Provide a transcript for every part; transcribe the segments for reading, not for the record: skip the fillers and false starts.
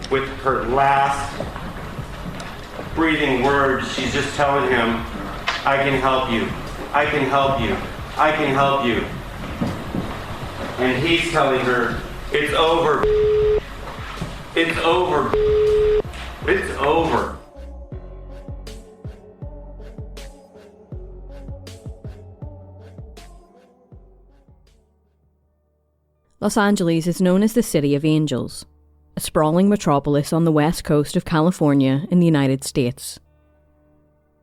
with her last breathing words, she's just telling him, I can help you, I can help you, I can help you. And he's telling her, it's over, it's over, it's over. Los Angeles is known as the City of Angels, a sprawling metropolis on the west coast of California in the United States.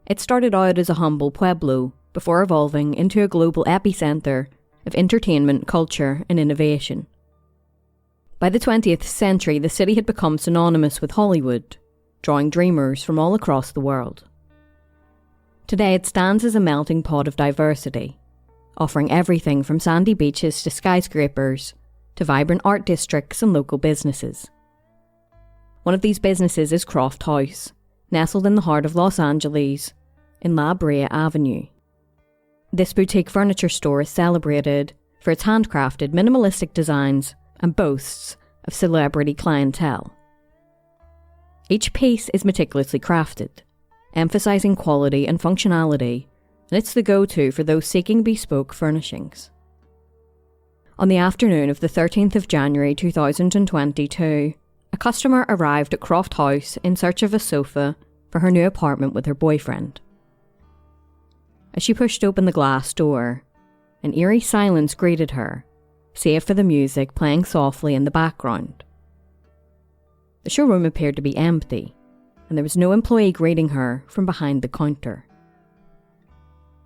It started out as a humble pueblo before evolving into a global epicenter of entertainment, culture, and innovation. By the 20th century, the city had become synonymous with Hollywood, drawing dreamers from all across the world. Today, it stands as a melting pot of diversity, offering everything from sandy beaches to skyscrapers to vibrant art districts and local businesses. One of these businesses is Croft House, nestled in the heart of Los Angeles, in La Brea Avenue. This boutique furniture store is celebrated for its handcrafted, minimalistic designs and boasts of celebrity clientele. Each piece is meticulously crafted, emphasizing quality and functionality, and it's the go-to for those seeking bespoke furnishings. On the afternoon of the 13th of January 2022, a customer arrived at Croft House in search of a sofa for her new apartment with her boyfriend. As she pushed open the glass door, an eerie silence greeted her, save for the music playing softly in the background. The showroom appeared to be empty, and there was no employee greeting her from behind the counter.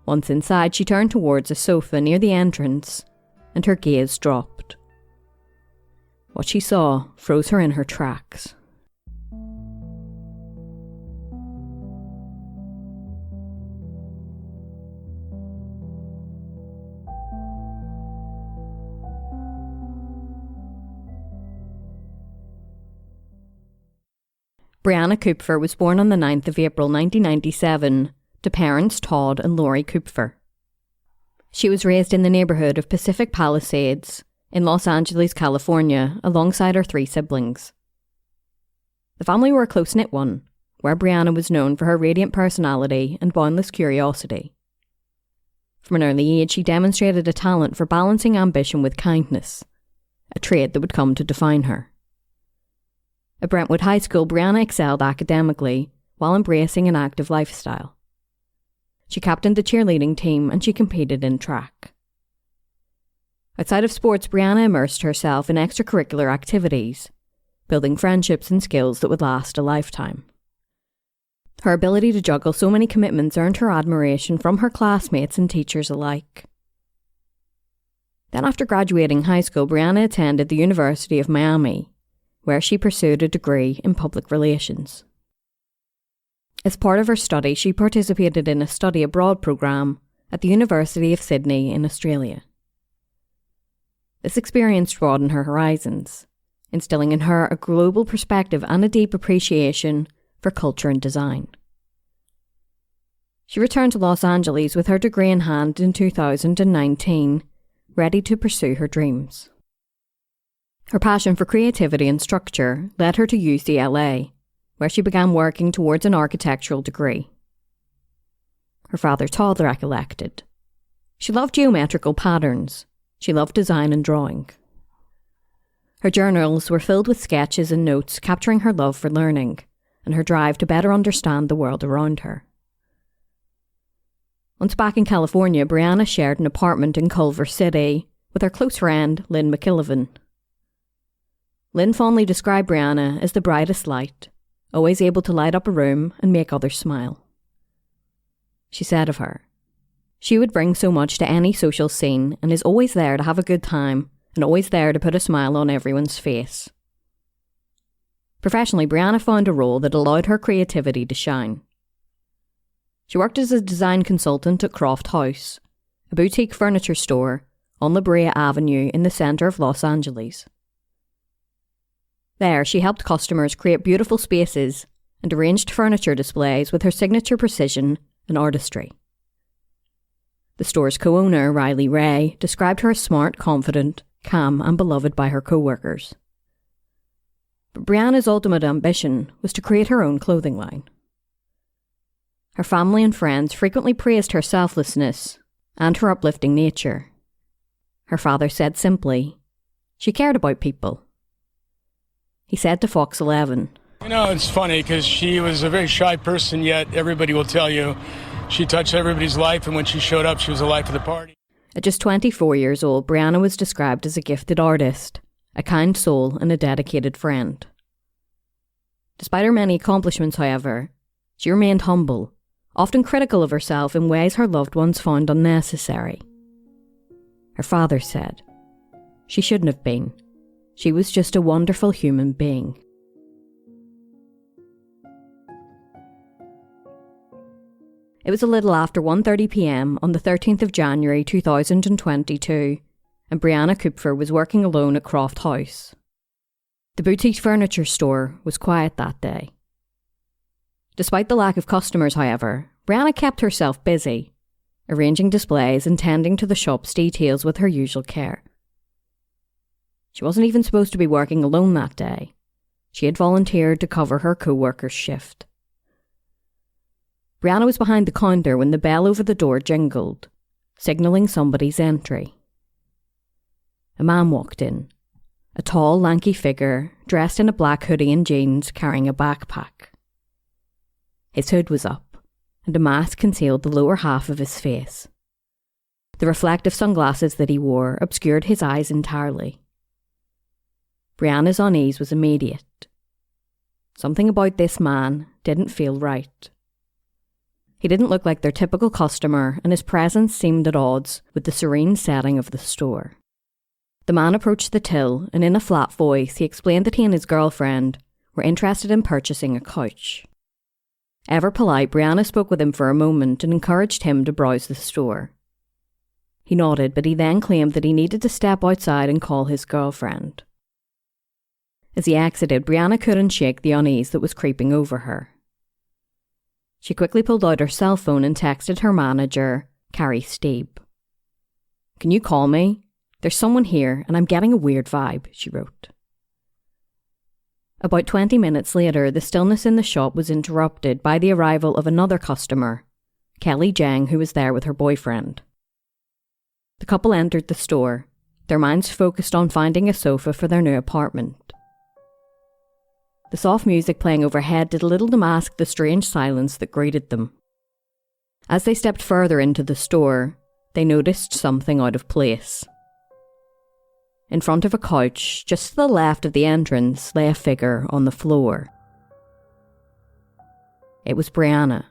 Once inside, she turned towards a sofa near the entrance, and her gaze dropped. What she saw froze her in her tracks. Brianna Kupfer was born on the 9th of April 1997 to parents Todd and Lori Kupfer. She was raised in the neighborhood of Pacific Palisades in Los Angeles, California, alongside her three siblings. The family were a close-knit one, where Brianna was known for her radiant personality and boundless curiosity. From an early age, she demonstrated a talent for balancing ambition with kindness, a trait that would come to define her. At Brentwood High School, Brianna excelled academically while embracing an active lifestyle. She captained the cheerleading team and she competed in track. Outside of sports, Brianna immersed herself in extracurricular activities, building friendships and skills that would last a lifetime. Her ability to juggle so many commitments earned her admiration from her classmates and teachers alike. Then after graduating high school, Brianna attended the University of Miami, where she pursued a degree in public relations. As part of her study, she participated in a study abroad program at the University of Sydney in Australia. This experience broadened her horizons, instilling in her a global perspective and a deep appreciation for culture and design. She returned to Los Angeles with her degree in hand in 2019, ready to pursue her dreams. Her passion for creativity and structure led her to UCLA, where she began working towards an architectural degree. Her father Todd recollected. She loved geometrical patterns. She loved design and drawing. Her journals were filled with sketches and notes capturing her love for learning and her drive to better understand the world around her. Once back in California, Brianna shared an apartment in Culver City with her close friend Lynn McKillivan. Lynn fondly described Brianna as the brightest light, always able to light up a room and make others smile. She said of her, "She would bring so much to any social scene and is always there to have a good time and always there to put a smile on everyone's face." Professionally, Brianna found a role that allowed her creativity to shine. She worked as a design consultant at Croft House, a boutique furniture store on La Brea Avenue in the centre of Los Angeles. There, she helped customers create beautiful spaces and arranged furniture displays with her signature precision and artistry. The store's co-owner, Riley Ray, described her as smart, confident, calm, and beloved by her co-workers. But Brianna's ultimate ambition was to create her own clothing line. Her family and friends frequently praised her selflessness and her uplifting nature. Her father said simply, she cared about people. He said to Fox 11, You know, it's funny because she was a very shy person, yet everybody will tell you she touched everybody's life, and when she showed up, she was the life of the party. At just 24 years old, Brianna was described as a gifted artist, a kind soul, and a dedicated friend. Despite her many accomplishments, however, she remained humble, often critical of herself in ways her loved ones found unnecessary. Her father said, she shouldn't have been. She was just a wonderful human being. It was a little after 1:30 p.m. on the 13th of January 2022, and Brianna Kupfer was working alone at Croft House. The boutique furniture store was quiet that day. Despite the lack of customers, however, Brianna kept herself busy, arranging displays and tending to the shop's details with her usual care. She wasn't even supposed to be working alone that day. She had volunteered to cover her co-worker's shift. Brianna was behind the counter when the bell over the door jingled, signalling somebody's entry. A man walked in, a tall, lanky figure dressed in a black hoodie and jeans carrying a backpack. His hood was up, and a mask concealed the lower half of his face. The reflective sunglasses that he wore obscured his eyes entirely. Brianna's unease was immediate. Something about this man didn't feel right. He didn't look like their typical customer, and his presence seemed at odds with the serene setting of the store. The man approached the till, and in a flat voice he explained that he and his girlfriend were interested in purchasing a couch. Ever polite, Brianna spoke with him for a moment and encouraged him to browse the store. He nodded, but he then claimed that he needed to step outside and call his girlfriend. As he exited, Brianna couldn't shake the unease that was creeping over her. She quickly pulled out her cell phone and texted her manager, Carrie Steeb. "Can you call me? There's someone here and I'm getting a weird vibe," she wrote. About 20 minutes later, the stillness in the shop was interrupted by the arrival of another customer, Kelly Jang, who was there with her boyfriend. The couple entered the store, their minds focused on finding a sofa for their new apartment. The soft music playing overhead did little to mask the strange silence that greeted them. As they stepped further into the store, they noticed something out of place. In front of a couch, just to the left of the entrance, lay a figure on the floor. It was Brianna.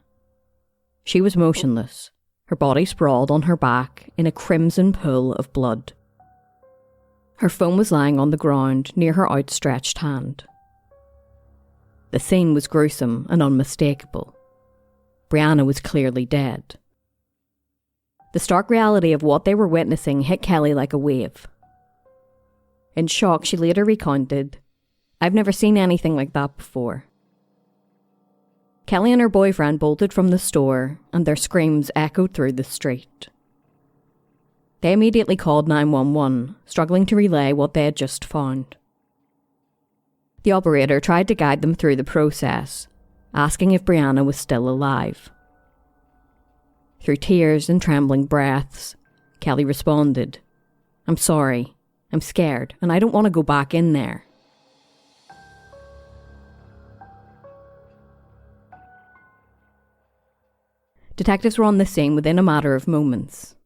She was motionless, her body sprawled on her back in a crimson pool of blood. Her phone was lying on the ground near her outstretched hand. The scene was gruesome and unmistakable. Brianna was clearly dead. The stark reality of what they were witnessing hit Kelly like a wave. In shock, she later recounted, "I've never seen anything like that before." Kelly and her boyfriend bolted from the store, and their screams echoed through the street. They immediately called 911, struggling to relay what they had just found. The operator tried to guide them through the process, asking if Brianna was still alive. Through tears and trembling breaths, Kelly responded, "I'm sorry, I'm scared, and I don't want to go back in there." Detectives were on the scene within a matter of moments.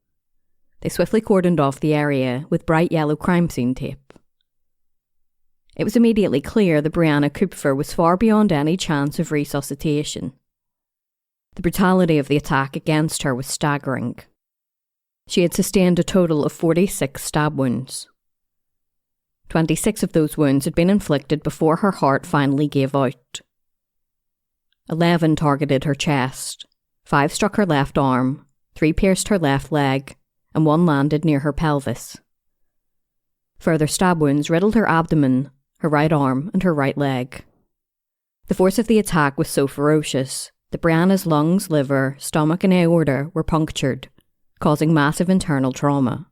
They swiftly cordoned off the area with bright yellow crime scene tape. It was immediately clear that Brianna Kupfer was far beyond any chance of resuscitation. The brutality of the attack against her was staggering. She had sustained a total of 46 stab wounds. 26 of those wounds had been inflicted before her heart finally gave out. 11 targeted her chest, 5 struck her left arm, 3 pierced her left leg, and 1 landed near her pelvis. Further stab wounds riddled her abdomen, her right arm, and her right leg. The force of the attack was so ferocious that Brianna's lungs, liver, stomach, and aorta were punctured, causing massive internal trauma.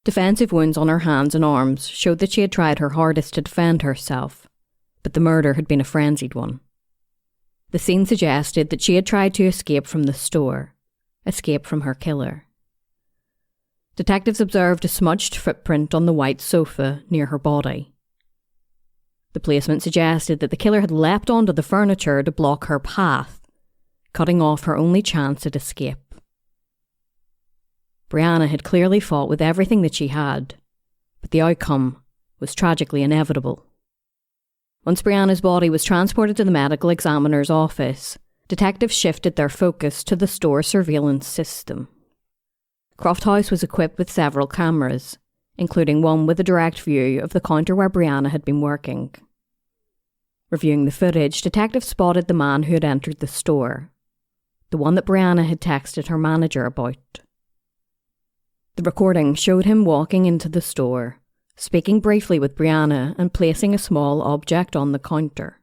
Defensive wounds on her hands and arms showed that she had tried her hardest to defend herself, but the murder had been a frenzied one. The scene suggested that she had tried to escape from the store, escape from her killer. Detectives observed a smudged footprint on the white sofa near her body. The placement suggested that the killer had leapt onto the furniture to block her path, cutting off her only chance at escape. Brianna had clearly fought with everything that she had, but the outcome was tragically inevitable. Once Brianna's body was transported to the medical examiner's office, detectives shifted their focus to the store surveillance system. Croft House was equipped with several cameras, including one with a direct view of the counter where Brianna had been working. Reviewing the footage, detectives spotted the man who had entered the store, the one that Brianna had texted her manager about. The recording showed him walking into the store, speaking briefly with Brianna and placing a small object on the counter.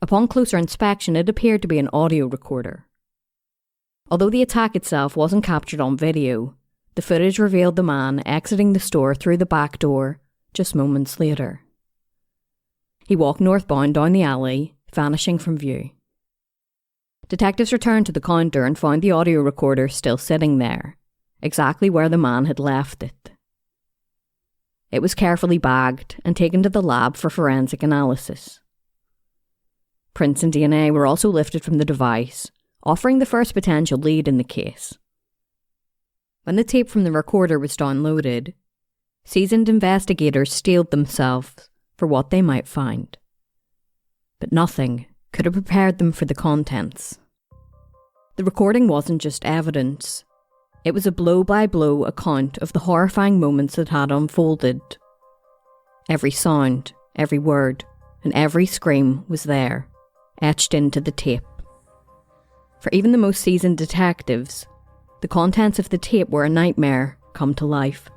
Upon closer inspection, it appeared to be an audio recorder. Although the attack itself wasn't captured on video, the footage revealed the man exiting the store through the back door just moments later. He walked northbound down the alley, vanishing from view. Detectives returned to the counter and found the audio recorder still sitting there, exactly where the man had left it. It was carefully bagged and taken to the lab for forensic analysis. Prints and DNA were also lifted from the device, offering the first potential lead in the case. When the tape from the recorder was downloaded, seasoned investigators steeled themselves for what they might find. But nothing could have prepared them for the contents. The recording wasn't just evidence. It was a blow-by-blow account of the horrifying moments that had unfolded. Every sound, every word, and every scream was there, etched into the tape. For even the most seasoned detectives, the contents of the tape were a nightmare come to life.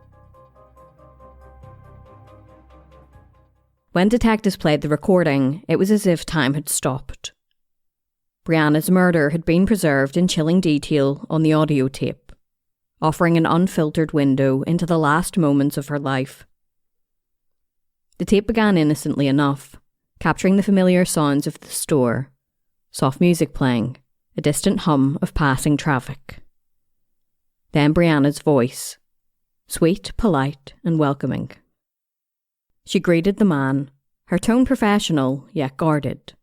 When detectives played the recording, it was as if time had stopped. Brianna's murder had been preserved in chilling detail on the audio tape, offering an unfiltered window into the last moments of her life. The tape began innocently enough, capturing the familiar sounds of the store, soft music playing, a distant hum of passing traffic. Then Brianna's voice, sweet, polite, and welcoming. She greeted the man, her tone professional yet guarded.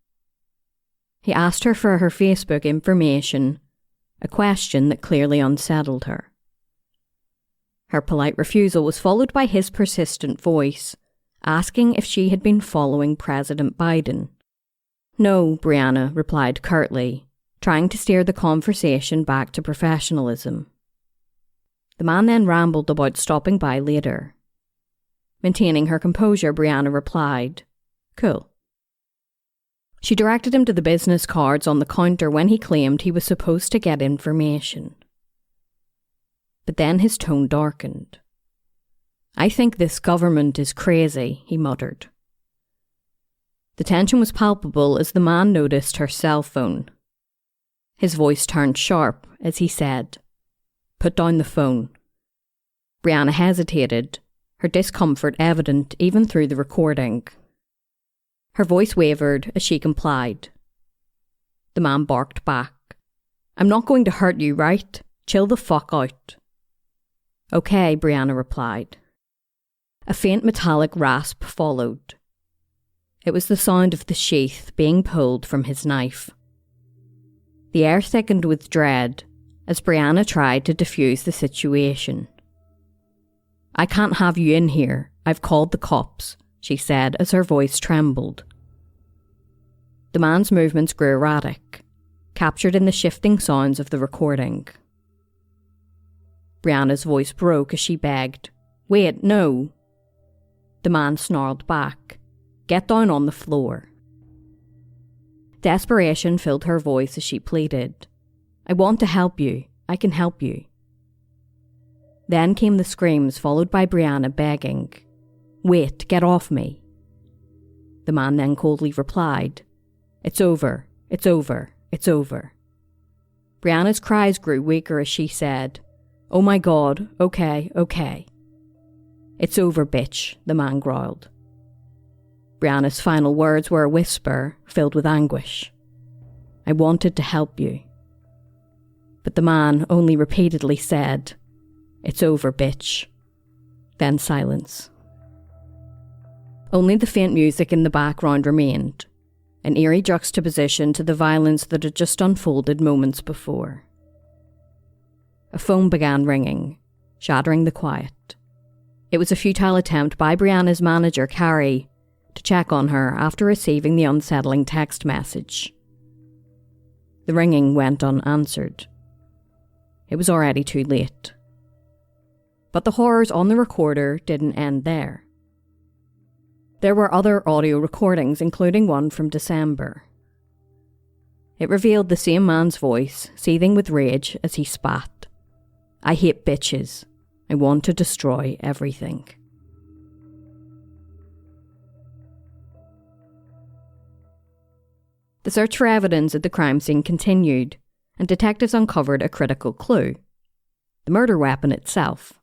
He asked her for her Facebook information, a question that clearly unsettled her. Her polite refusal was followed by his persistent voice, asking if she had been following President Biden. No, Brianna replied curtly, trying to steer the conversation back to professionalism. The man then rambled about stopping by later. Maintaining her composure, Brianna replied, "Cool." She directed him to the business cards on the counter when he claimed he was supposed to get information. But then his tone darkened. "I think this government is crazy," he muttered. The tension was palpable as the man noticed her cell phone. His voice turned sharp as he said, "Put down the phone." Brianna hesitated, her discomfort evident even through the recording. Her voice wavered as she complied. The man barked back, "I'm not going to hurt you, right? Chill the fuck out." "Okay," Brianna replied. A faint metallic rasp followed. It was the sound of the sheath being pulled from his knife. The air thickened with dread as Brianna tried to defuse the situation. "I can't have you in here. I've called the cops," she said as her voice trembled. The man's movements grew erratic, captured in the shifting sounds of the recording. Brianna's voice broke as she begged, "Wait, no." The man snarled back, "Get down on the floor." Desperation filled her voice as she pleaded, "I want to help you. I can help you." Then came the screams, followed by Brianna begging, "Wait, get off me." The man then coldly replied, "It's over, it's over, it's over." Brianna's cries grew weaker as she said, "Oh my God, okay, okay." "It's over, bitch," the man growled. Brianna's final words were a whisper filled with anguish. "I wanted to help you." But the man only repeatedly said, "It's over, bitch." Then silence. Only the faint music in the background remained, an eerie juxtaposition to the violence that had just unfolded moments before. A phone began ringing, shattering the quiet. It was a futile attempt by Brianna's manager, Carrie, to check on her after receiving the unsettling text message. The ringing went unanswered. It was already too late. But the horrors on the recorder didn't end there. There were other audio recordings, including one from December. It revealed the same man's voice, seething with rage as he spat. "I hate bitches. I want to destroy everything." The search for evidence at the crime scene continued, and detectives uncovered a critical clue: the murder weapon itself.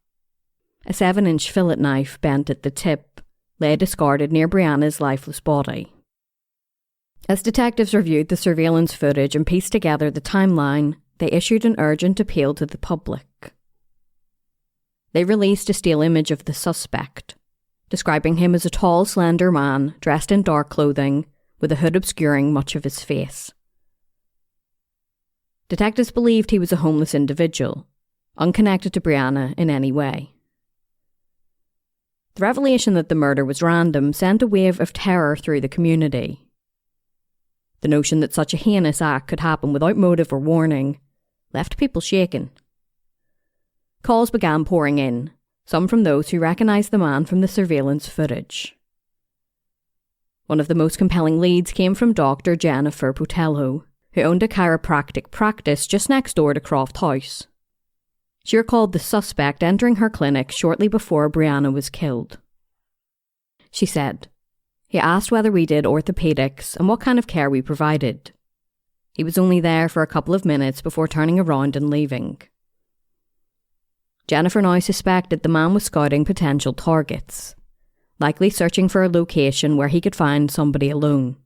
A 7-inch fillet knife bent at the tip lay discarded near Brianna's lifeless body. As detectives reviewed the surveillance footage and pieced together the timeline, they issued an urgent appeal to the public. They released a still image of the suspect, describing him as a tall, slender man dressed in dark clothing with a hood obscuring much of his face. Detectives believed he was a homeless individual, unconnected to Brianna in any way. The revelation that the murder was random sent a wave of terror through the community. The notion that such a heinous act could happen without motive or warning left people shaken. Calls began pouring in, some from those who recognised the man from the surveillance footage. One of the most compelling leads came from Dr. Jennifer Botelho, who owned a chiropractic practice just next door to Croft House. She recalled the suspect entering her clinic shortly before Brianna was killed. She said, "He asked whether we did orthopedics and what kind of care we provided. He was only there for a couple of minutes before turning around and leaving." Jennifer now suspected the man was scouting potential targets, likely searching for a location where he could find somebody alone.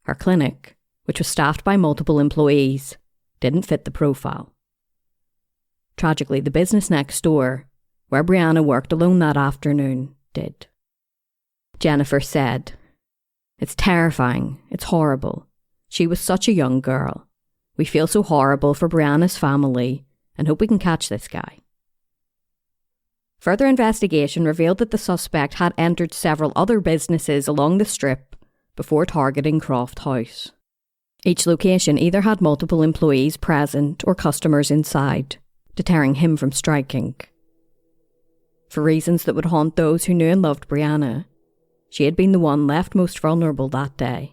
Her clinic, which was staffed by multiple employees, didn't fit the profile. Tragically, the business next door, where Brianna worked alone that afternoon, did. Jennifer said, "It's terrifying. It's horrible. She was such a young girl. We feel so horrible for Brianna's family and hope we can catch this guy." Further investigation revealed that the suspect had entered several other businesses along the strip before targeting Croft House. Each location either had multiple employees present or customers inside, deterring him from striking. For reasons that would haunt those who knew and loved Brianna, she had been the one left most vulnerable that day.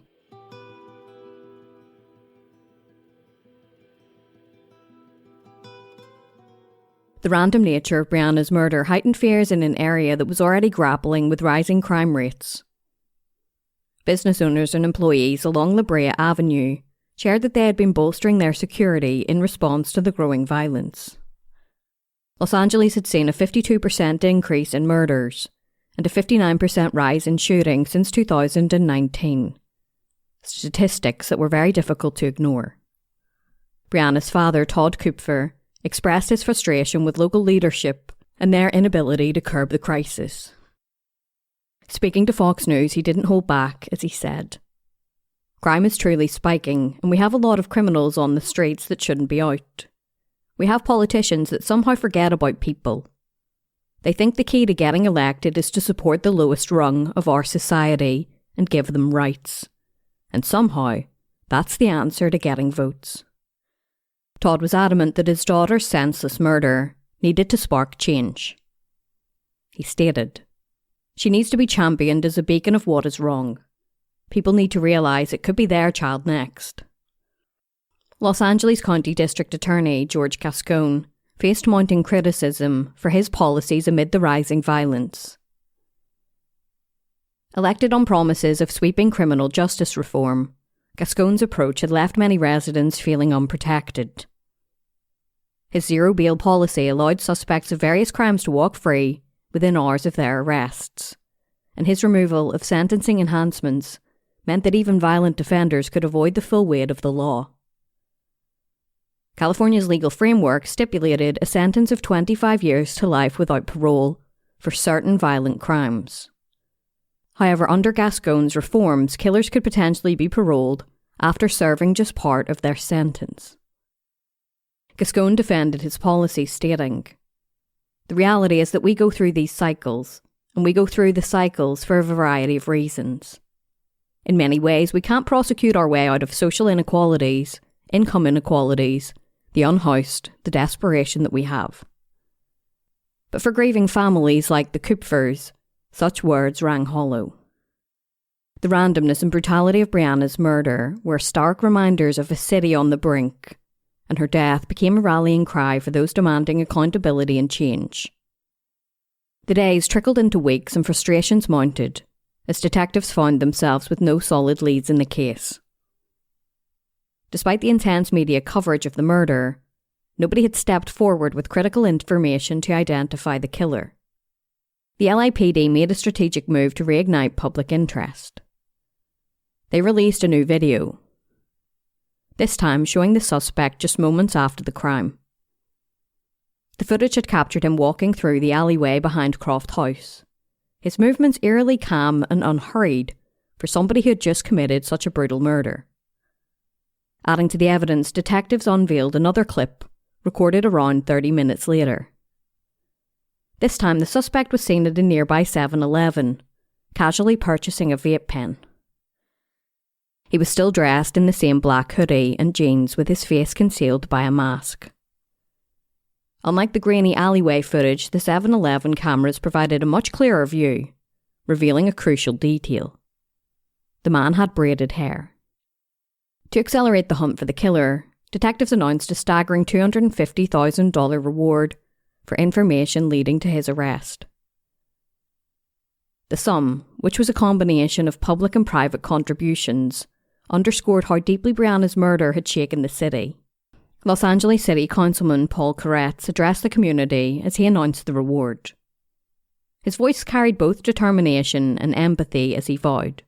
The random nature of Brianna's murder heightened fears in an area that was already grappling with rising crime rates. Business owners and employees along La Brea Avenue shared that they had been bolstering their security in response to the growing violence. Los Angeles had seen a 52% increase in murders and a 59% rise in shootings since 2019, statistics that were very difficult to ignore. Brianna's father, Todd Kupfer, expressed his frustration with local leadership and their inability to curb the crisis. Speaking to Fox News, he didn't hold back as he said, "Crime is truly spiking, and we have a lot of criminals on the streets that shouldn't be out. We have politicians that somehow forget about people. They think the key to getting elected is to support the lowest rung of our society and give them rights. And somehow, that's the answer to getting votes." Todd was adamant that his daughter's senseless murder needed to spark change. He stated, "She needs to be championed as a beacon of what is wrong. People need to realise it could be their child next." Los Angeles County District Attorney George Gascon faced mounting criticism for his policies amid the rising violence. Elected on promises of sweeping criminal justice reform, Gascon's approach had left many residents feeling unprotected. His zero bail policy allowed suspects of various crimes to walk free within hours of their arrests, and his removal of sentencing enhancements meant that even violent offenders could avoid the full weight of the law. California's legal framework stipulated a sentence of 25 years to life without parole for certain violent crimes. However, under Gascon's reforms, killers could potentially be paroled after serving just part of their sentence. Gascon defended his policy, stating, "The reality is that we go through these cycles, and we go through the cycles for a variety of reasons. In many ways, we can't prosecute our way out of social inequalities, income inequalities, the unhoused, the desperation that we have. But for grieving families like the Kupfers, such words rang hollow." The randomness and brutality of Brianna's murder were stark reminders of a city on the brink, and her death became a rallying cry for those demanding accountability and change. The days trickled into weeks and frustrations mounted as detectives found themselves with no solid leads in the case. Despite the intense media coverage of the murder, nobody had stepped forward with critical information to identify the killer. The LAPD made a strategic move to reignite public interest. They released a new video, this time showing the suspect just moments after the crime. The footage had captured him walking through the alleyway behind Croft House, his movements eerily calm and unhurried for somebody who had just committed such a brutal murder. Adding to the evidence, detectives unveiled another clip, recorded around 30 minutes later. This time, the suspect was seen at a nearby 7-Eleven, casually purchasing a vape pen. He was still dressed in the same black hoodie and jeans with his face concealed by a mask. Unlike the grainy alleyway footage, the 7-Eleven cameras provided a much clearer view, revealing a crucial detail. The man had braided hair. To accelerate the hunt for the killer, detectives announced a staggering $250,000 reward for information leading to his arrest. The sum, which was a combination of public and private contributions, underscored how deeply Brianna's murder had shaken the city. Los Angeles City Councilman Paul Koretz addressed the community as he announced the reward. His voice carried both determination and empathy as he vowed,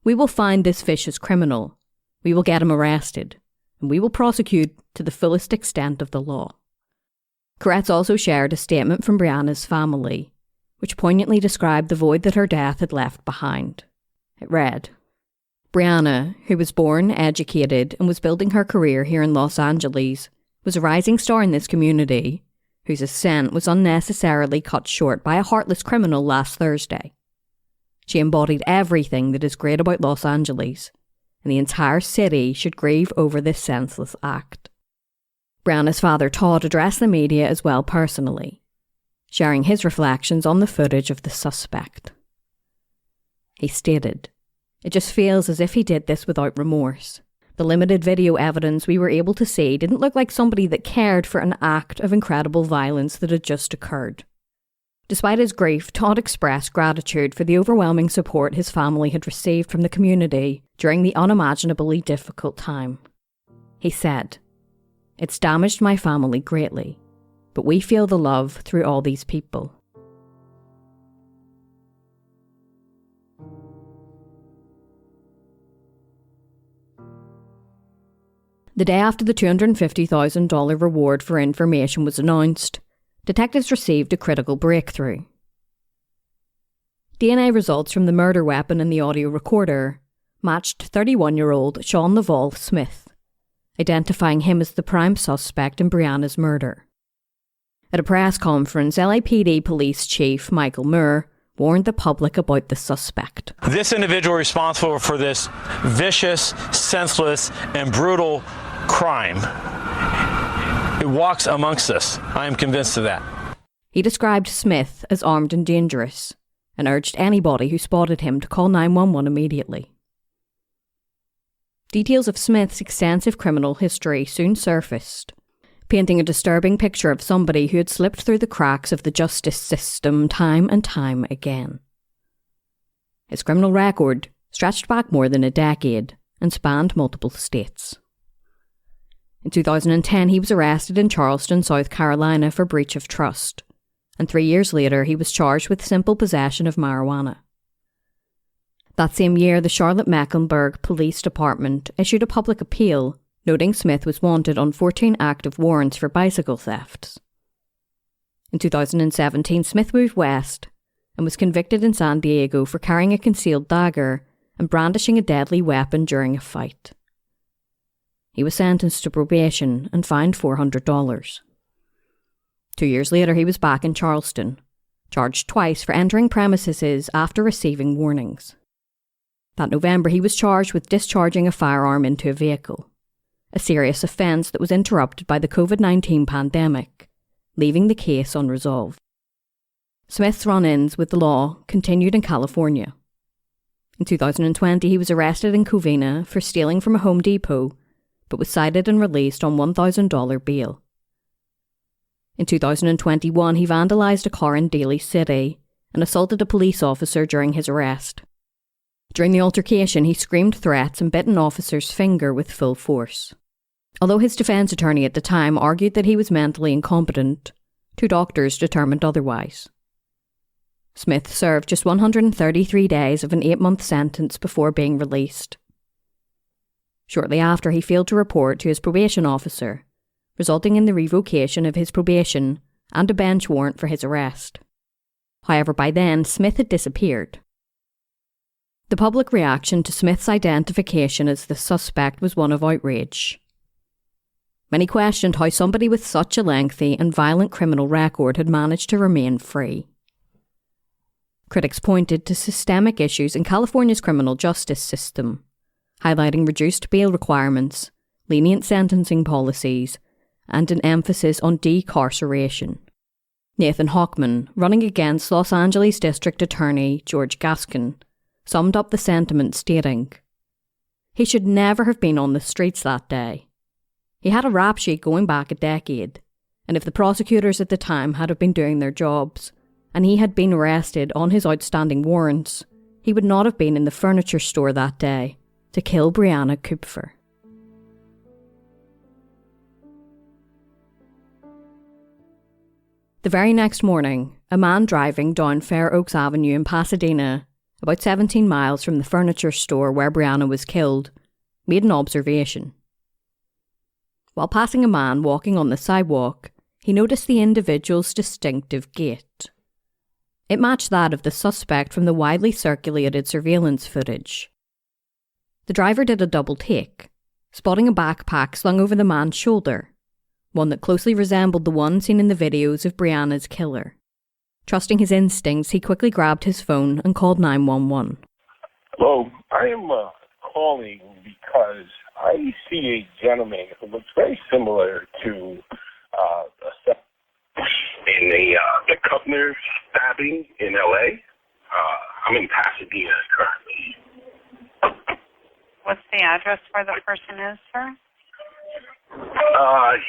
"We will find this vicious criminal, we will get him arrested, and we will prosecute to the fullest extent of the law." Koretz also shared a statement from Brianna's family, which poignantly described the void that her death had left behind. It read, "Brianna, who was born, educated, and was building her career here in Los Angeles, was a rising star in this community, whose ascent was unnecessarily cut short by a heartless criminal last Thursday. She embodied everything that is great about Los Angeles, and the entire city should grieve over this senseless act." Brianna's father Todd addressed the media as well personally, sharing his reflections on the footage of the suspect. He stated, "It just feels as if he did this without remorse. The limited video evidence we were able to see didn't look like somebody that cared for an act of incredible violence that had just occurred." Despite his grief, Todd expressed gratitude for the overwhelming support his family had received from the community during the unimaginably difficult time. He said, "It's damaged my family greatly, but we feel the love through all these people." The day after the $250,000 reward for information was announced, detectives received a critical breakthrough. DNA results from the murder weapon and the audio recorder matched 31-year-old Sean Laval Smith, identifying him as the prime suspect in Brianna's murder. At a press conference, LAPD Police Chief Michael Moore warned the public about the suspect. "This individual responsible for this vicious, senseless, and brutal crime, it walks amongst us. I am convinced of that." He described Smith as armed and dangerous and urged anybody who spotted him to call 911 immediately. Details of Smith's extensive criminal history soon surfaced, painting a disturbing picture of somebody who had slipped through the cracks of the justice system time and time again. His criminal record stretched back more than a decade and spanned multiple states. In 2010, he was arrested in Charleston, South Carolina for breach of trust, and 3 years later he was charged with simple possession of marijuana. That same year, the Charlotte-Mecklenburg Police Department issued a public appeal noting Smith was wanted on 14 active warrants for bicycle thefts. In 2017, Smith moved west and was convicted in San Diego for carrying a concealed dagger and brandishing a deadly weapon during a fight. He was sentenced to probation and fined $400. 2 years later, he was back in Charleston, charged twice for entering premises after receiving warnings. That November, he was charged with discharging a firearm into a vehicle, a serious offence that was interrupted by the COVID-19 pandemic, leaving the case unresolved. Smith's run-ins with the law continued in California. In 2020, he was arrested in Covina for stealing from a Home Depot, but was cited and released on $1,000 bail. In 2021, he vandalised a car in Daly City and assaulted a police officer during his arrest. During the altercation, he screamed threats and bit an officer's finger with full force. Although his defence attorney at the time argued that he was mentally incompetent, 2 doctors determined otherwise. Smith served just 133 days of an 8-month sentence before being released. Shortly after, he failed to report to his probation officer, resulting in the revocation of his probation and a bench warrant for his arrest. However, by then, Smith had disappeared. The public reaction to Smith's identification as the suspect was one of outrage. Many questioned how somebody with such a lengthy and violent criminal record had managed to remain free. Critics pointed to systemic issues in California's criminal justice system, highlighting reduced bail requirements, lenient sentencing policies, and an emphasis on decarceration. Nathan Hochman, running against Los Angeles District Attorney George Gaskin, summed up the sentiment stating, "He should never have been on the streets that day. He had a rap sheet going back a decade, and if the prosecutors at the time had have been doing their jobs, and he had been arrested on his outstanding warrants, he would not have been in the furniture store that day to kill Brianna Kupfer." The very next morning, a man driving down Fair Oaks Avenue in Pasadena, about 17 miles from the furniture store where Brianna was killed, made an observation. While passing a man walking on the sidewalk, he noticed the individual's distinctive gait. It matched that of the suspect from the widely circulated surveillance footage. The driver did a double take, spotting a backpack slung over the man's shoulder, one that closely resembled the one seen in the videos of Brianna's killer. Trusting his instincts, he quickly grabbed his phone and called 911. Hello, I am calling because I see a gentleman who looks very similar to in the Kupfer stabbing in LA. I'm in Pasadena currently. What's the address where the person is, sir?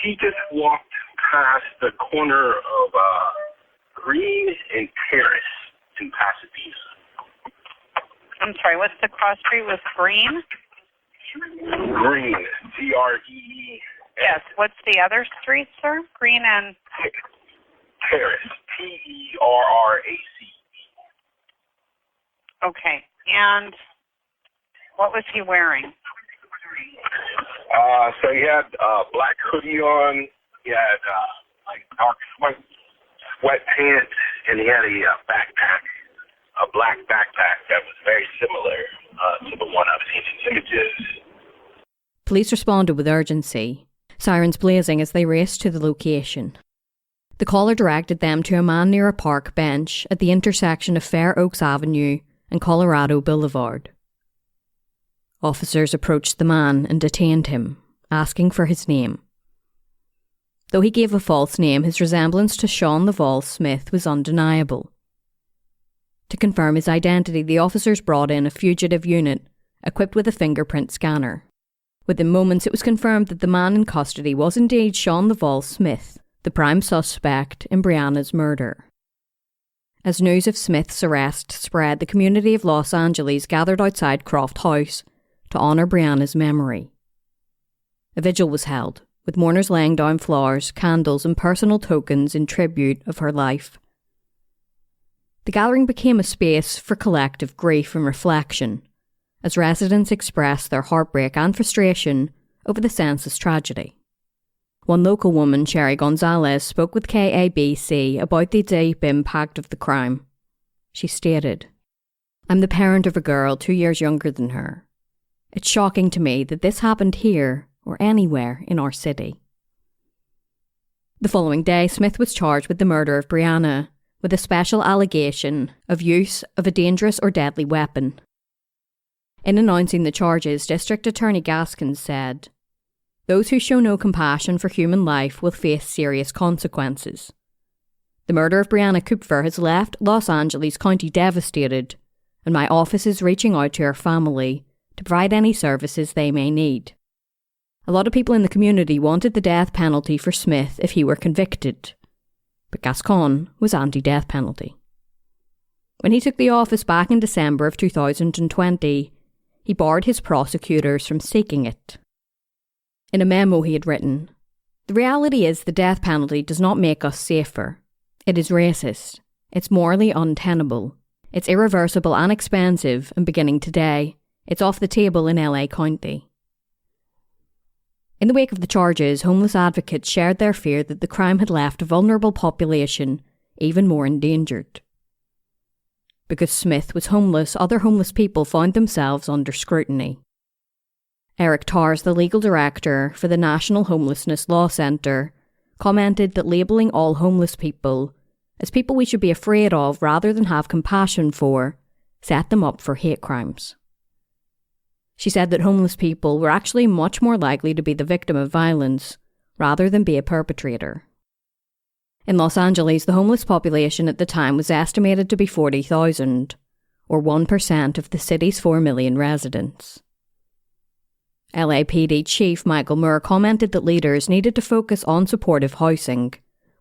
He just walked past the corner of Green and Terrace in Pasadena. I'm sorry, what's the cross street with Green? Green, Gree. Yes, what's the other street, sir? Green and... Terrace, Terrace. Okay, and what was he wearing? So he had a black hoodie on, he had dark sweatpants, and he had a backpack, a black backpack that was very similar to the one I've seen in images. Police responded with urgency, sirens blazing as they raced to the location. The caller directed them to a man near a park bench at the intersection of Fair Oaks Avenue and Colorado Boulevard. Officers approached the man and detained him, asking for his name. Though he gave a false name, his resemblance to Sean Laval Smith was undeniable. To confirm his identity, the officers brought in a fugitive unit equipped with a fingerprint scanner. Within moments, it was confirmed that the man in custody was indeed Sean Laval Smith, the prime suspect in Brianna's murder. As news of Smith's arrest spread, the community of Los Angeles gathered outside Croft House to honour Brianna's memory. A vigil was held, with mourners laying down flowers, candles and personal tokens in tribute of her life. The gathering became a space for collective grief and reflection, as residents expressed their heartbreak and frustration over the senseless tragedy. One local woman, Sherry Gonzalez, spoke with KABC about the deep impact of the crime. She stated, "I'm the parent of a girl 2 years younger than her. It's shocking to me that this happened here or anywhere in our city." The following day, Smith was charged with the murder of Brianna, with a special allegation of use of a dangerous or deadly weapon. In announcing the charges, District Attorney Gaskins said, "Those who show no compassion for human life will face serious consequences. The murder of Brianna Kupfer has left Los Angeles County devastated, and my office is reaching out to her family to provide any services they may need. A lot of people in the community wanted the death penalty for Smith if he were convicted, but Gascon was anti-death penalty." When he took the office back in December of 2020, he barred his prosecutors from seeking it. In a memo he had written, "The reality is the death penalty does not make us safer. It is racist. It's morally untenable. It's irreversible and expensive, and beginning today, it's off the table in LA County." In the wake of the charges, homeless advocates shared their fear that the crime had left a vulnerable population even more endangered. Because Smith was homeless, other homeless people found themselves under scrutiny. Eric Tars, the legal director for the National Homelessness Law Centre, commented that labelling all homeless people as people we should be afraid of rather than have compassion for set them up for hate crimes. She said that homeless people were actually much more likely to be the victim of violence rather than be a perpetrator. In Los Angeles, the homeless population at the time was estimated to be 40,000, or 1% of the city's 4 million residents. LAPD Chief Michael Moore commented that leaders needed to focus on supportive housing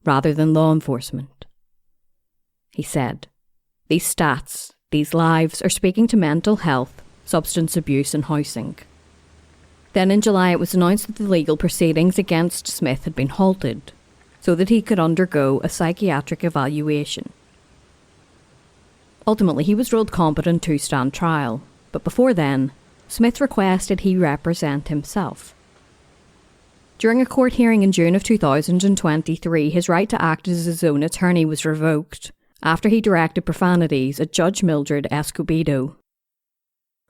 rather than law enforcement. He said, "These stats, these lives are speaking to mental health, substance abuse and housing." Then in July it was announced that the legal proceedings against Smith had been halted so that he could undergo a psychiatric evaluation. Ultimately he was ruled competent to stand trial, but before then, Smith requested he represent himself. During a court hearing in June of 2023, his right to act as his own attorney was revoked after he directed profanities at Judge Mildred Escobedo.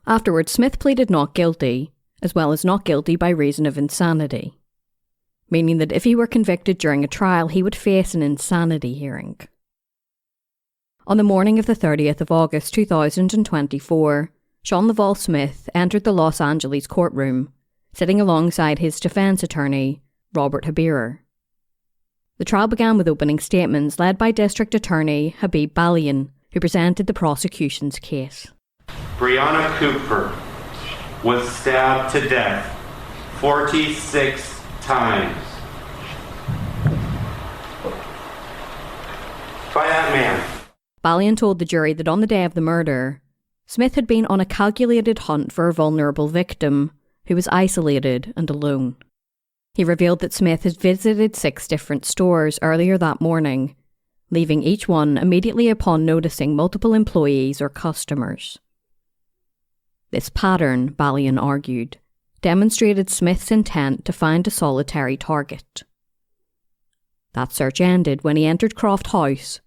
Afterwards, Smith pleaded not guilty, as well as not guilty by reason of insanity, meaning that if he were convicted during a trial, he would face an insanity hearing. On the morning of the 30th of August 2024, Sean Laval Smith entered the Los Angeles courtroom, sitting alongside his defence attorney, Robert Habirer. The trial began with opening statements led by District Attorney Habib Balian, who presented the prosecution's case. Brianna Kupfer was stabbed to death 46 times by that man. Balian told the jury that on the day of the murder, Smith had been on a calculated hunt for a vulnerable victim who was isolated and alone. He revealed that Smith had visited 6 different stores earlier that morning, leaving each one immediately upon noticing multiple employees or customers. This pattern, Balian argued, demonstrated Smith's intent to find a solitary target. That search ended when he entered Croft House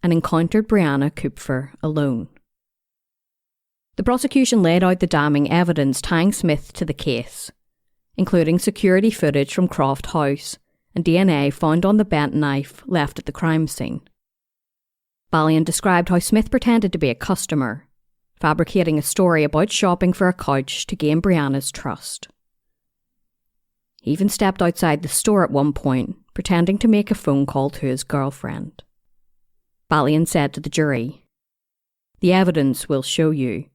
and encountered Brianna Kupfer alone. The prosecution laid out the damning evidence tying Smith to the case, including security footage from Croft House and DNA found on the bent knife left at the crime scene. Balian described how Smith pretended to be a customer, fabricating a story about shopping for a couch to gain Brianna's trust. He even stepped outside the store at one point, pretending to make a phone call to his girlfriend. Balian said to the jury, "The evidence will show you.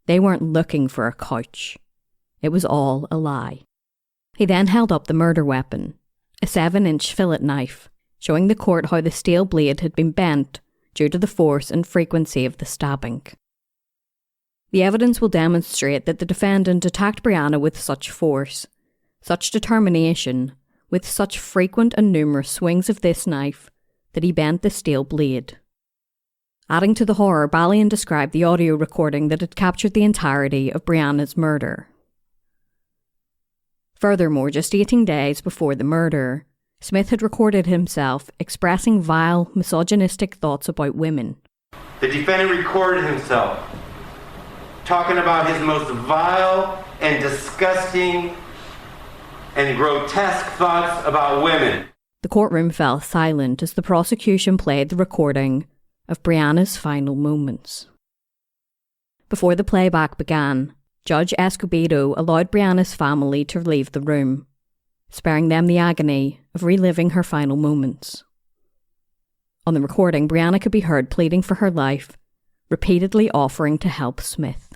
They weren't looking for a couch. It was all a lie." He then held up the murder weapon, a 7-inch fillet knife, showing the court how the steel blade had been bent due to the force and frequency of the stabbing. The evidence will demonstrate that the defendant attacked Brianna with such force, such determination, with such frequent and numerous swings of this knife, that he bent the steel blade. Adding to the horror, Balian described the audio recording that had captured the entirety of Brianna's murder. Furthermore, just 18 days before the murder, Smith had recorded himself expressing vile, misogynistic thoughts about women. The defendant recorded himself talking about his most vile and disgusting and grotesque thoughts about women. The courtroom fell silent as the prosecution played the recording of Brianna's final moments. Before the playback began, Judge Escobedo allowed Brianna's family to leave the room, sparing them the agony of reliving her final moments. On the recording, Brianna could be heard pleading for her life, repeatedly offering to help Smith.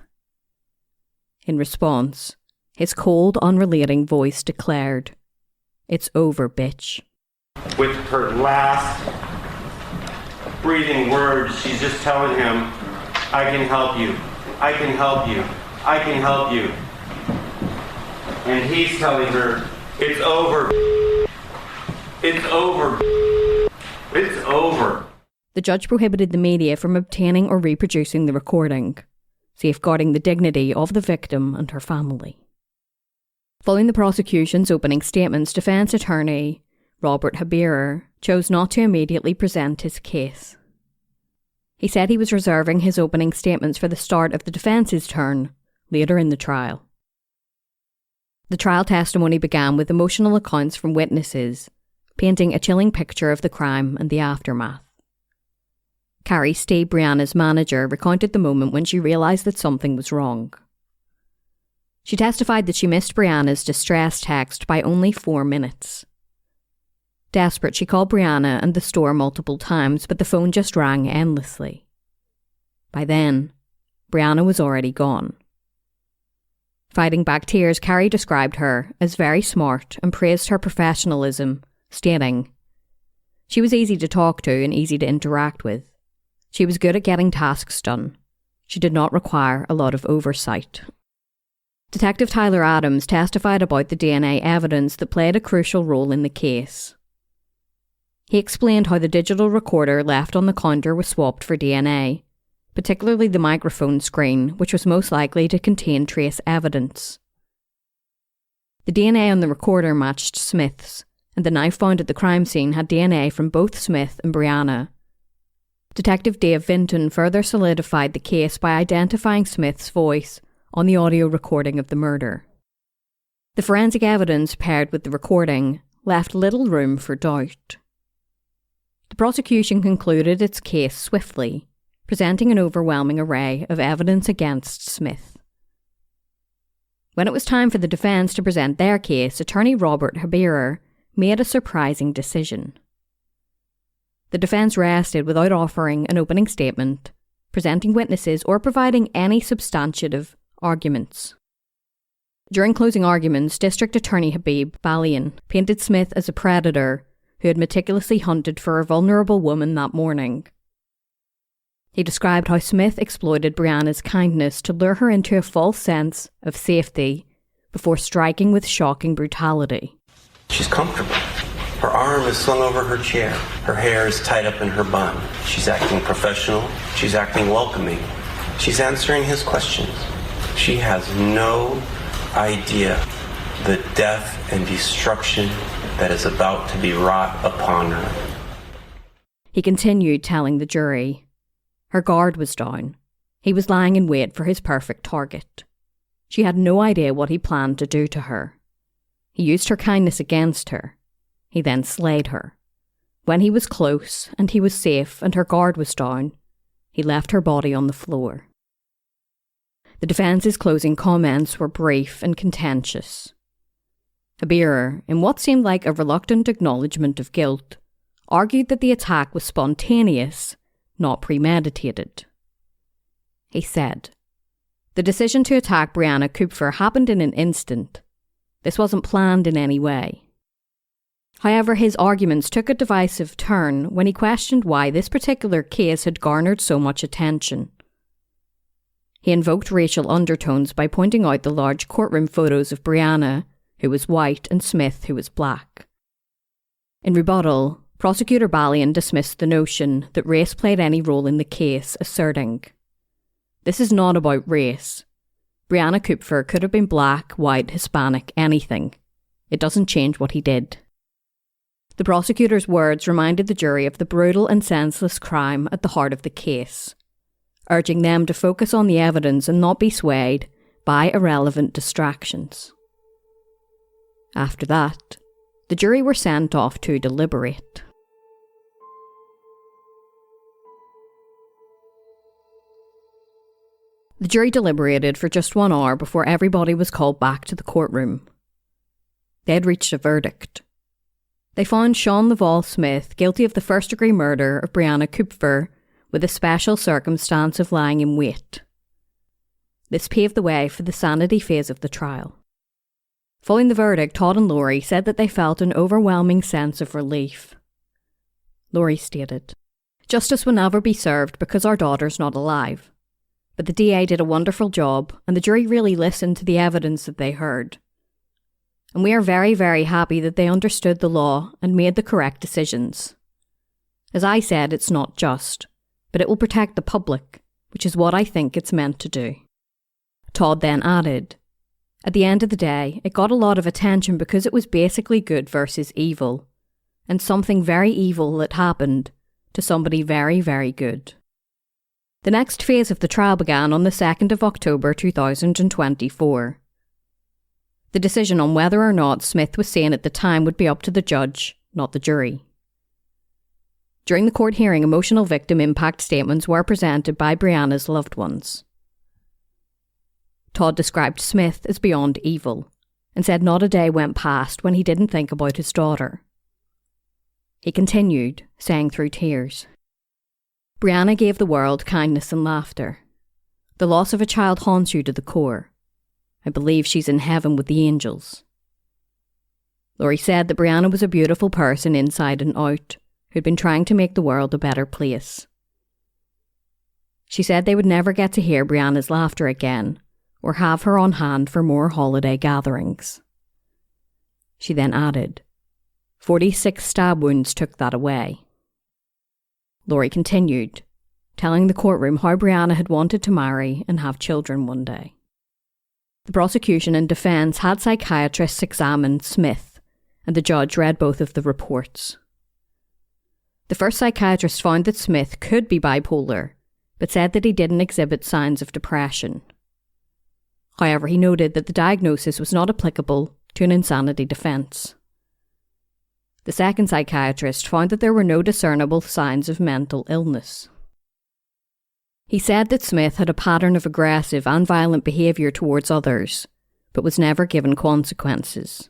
In response, his cold, unrelating voice declared, "It's over, bitch." With her last breathing words, she's just telling him, I can help you. I can help you. I can help you. And he's telling her, it's over. It's over. It's over. The judge prohibited the media from obtaining or reproducing the recording, safeguarding the dignity of the victim and her family. Following the prosecution's opening statements, defense attorney Robert Habirer chose not to immediately present his case. He said he was reserving his opening statements for the start of the defence's turn later in the trial. The trial testimony began with emotional accounts from witnesses, painting a chilling picture of the crime and the aftermath. Carrie Stee, Brianna's manager, recounted the moment when she realised that something was wrong. She testified that she missed Brianna's distress text by only 4 minutes. Desperate, she called Brianna and the store multiple times, but the phone just rang endlessly. By then, Brianna was already gone. Fighting back tears, Carrie described her as very smart and praised her professionalism, stating, "She was easy to talk to and easy to interact with. She was good at getting tasks done. She did not require a lot of oversight." Detective Tyler Adams testified about the DNA evidence that played a crucial role in the case. He explained how the digital recorder left on the counter was swapped for DNA, particularly the microphone screen, which was most likely to contain trace evidence. The DNA on the recorder matched Smith's, and the knife found at the crime scene had DNA from both Smith and Brianna. Detective Dave Vinton further solidified the case by identifying Smith's voice on the audio recording of the murder. The forensic evidence paired with the recording left little room for doubt. The prosecution concluded its case swiftly, presenting an overwhelming array of evidence against Smith. When it was time for the defence to present their case, attorney Robert Habirer made a surprising decision. The defence rested without offering an opening statement, presenting witnesses, or providing any substantive arguments. During closing arguments, District Attorney Habib Balian painted Smith as a predator who had meticulously hunted for a vulnerable woman that morning. He described how Smith exploited Brianna's kindness to lure her into a false sense of safety before striking with shocking brutality. She's comfortable. Her arm is slung over her chair. Her hair is tied up in her bun. She's acting professional. She's acting welcoming. She's answering his questions. She has no idea the death and destruction that is about to be wrought upon her. He continued telling the jury, her guard was down. He was lying in wait for his perfect target. She had no idea what he planned to do to her. He used her kindness against her. He then slayed her. When he was close and he was safe and her guard was down, he left her body on the floor. The defence's closing comments were brief and contentious. Habirer, in what seemed like a reluctant acknowledgement of guilt, argued that the attack was spontaneous, not premeditated. He said, "The decision to attack Brianna Kupfer happened in an instant. This wasn't planned in any way." However, his arguments took a divisive turn when he questioned why this particular case had garnered so much attention. He invoked racial undertones by pointing out the large courtroom photos of Brianna, who was white, and Smith, who was black. In rebuttal, Prosecutor Balian dismissed the notion that race played any role in the case, asserting, "This is not about race. Brianna Kupfer could have been black, white, Hispanic, anything. It doesn't change what he did." The prosecutor's words reminded the jury of the brutal and senseless crime at the heart of the case, urging them to focus on the evidence and not be swayed by irrelevant distractions. After that, the jury were sent off to deliberate. The jury deliberated for just 1 hour before everybody was called back to the courtroom. They had reached a verdict. They found Sean Laval Smith guilty of the first-degree murder of Brianna Kupfer with a special circumstance of lying in wait. This paved the way for the sanity phase of the trial. Following the verdict, Todd and Laurie said that they felt an overwhelming sense of relief. Laurie stated, "Justice will never be served because our daughter's not alive. But the DA did a wonderful job, and the jury really listened to the evidence that they heard. And we are very, very happy that they understood the law and made the correct decisions. As I said, it's not just, but it will protect the public, which is what I think it's meant to do." Todd then added, "At the end of the day, it got a lot of attention because it was basically good versus evil, and something very evil that happened to somebody very, very good." The next phase of the trial began on the 2nd of October 2024. The decision on whether or not Smith was sane at the time would be up to the judge, not the jury. During the court hearing, emotional victim impact statements were presented by Brianna's loved ones. Todd described Smith as beyond evil and said not a day went past when he didn't think about his daughter. He continued, saying through tears, "Brianna gave the world kindness and laughter. The loss of a child haunts you to the core. I believe she's in heaven with the angels." Laurie said that Brianna was a beautiful person inside and out, who'd been trying to make the world a better place. She said they would never get to hear Brianna's laughter again, or have her on hand for more holiday gatherings. She then added, 46 stab wounds took that away. Laurie continued, telling the courtroom how Brianna had wanted to marry and have children one day. The prosecution and defence had psychiatrists examine Smith, and the judge read both of the reports. The first psychiatrist found that Smith could be bipolar, but said that he didn't exhibit signs of depression. However, he noted that the diagnosis was not applicable to an insanity defence. The second psychiatrist found that there were no discernible signs of mental illness. He said that Smith had a pattern of aggressive and violent behaviour towards others, but was never given consequences.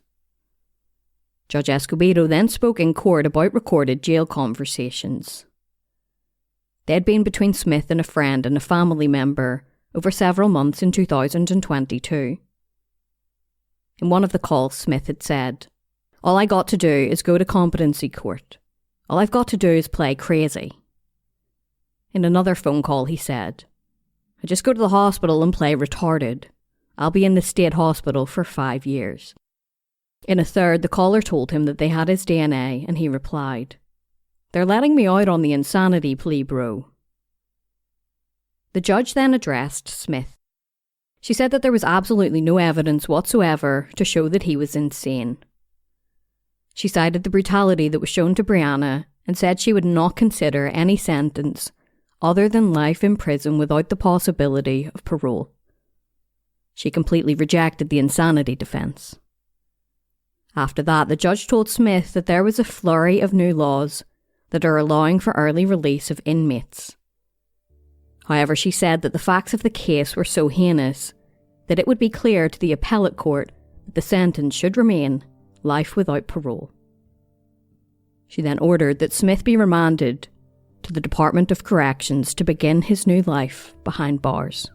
Judge Escobedo then spoke in court about recorded jail conversations. They had been between Smith and a friend and a family member over several months in 2022. In one of the calls, Smith had said, "All I got to do is go to competency court. All I've got to do is play crazy." In another phone call, he said, "I just go to the hospital and play retarded. I'll be in the state hospital for 5 years." In a third, the caller told him that they had his DNA, and he replied, "They're letting me out on the insanity plea, bro." The judge then addressed Smith. She said that there was absolutely no evidence whatsoever to show that he was insane. She cited the brutality that was shown to Brianna and said she would not consider any sentence other than life in prison without the possibility of parole. She completely rejected the insanity defence. After that, the judge told Smith that there was a flurry of new laws that are allowing for early release of inmates. However, she said that the facts of the case were so heinous that it would be clear to the appellate court that the sentence should remain life without parole. She then ordered that Smith be remanded to the Department of Corrections to begin his new life behind bars.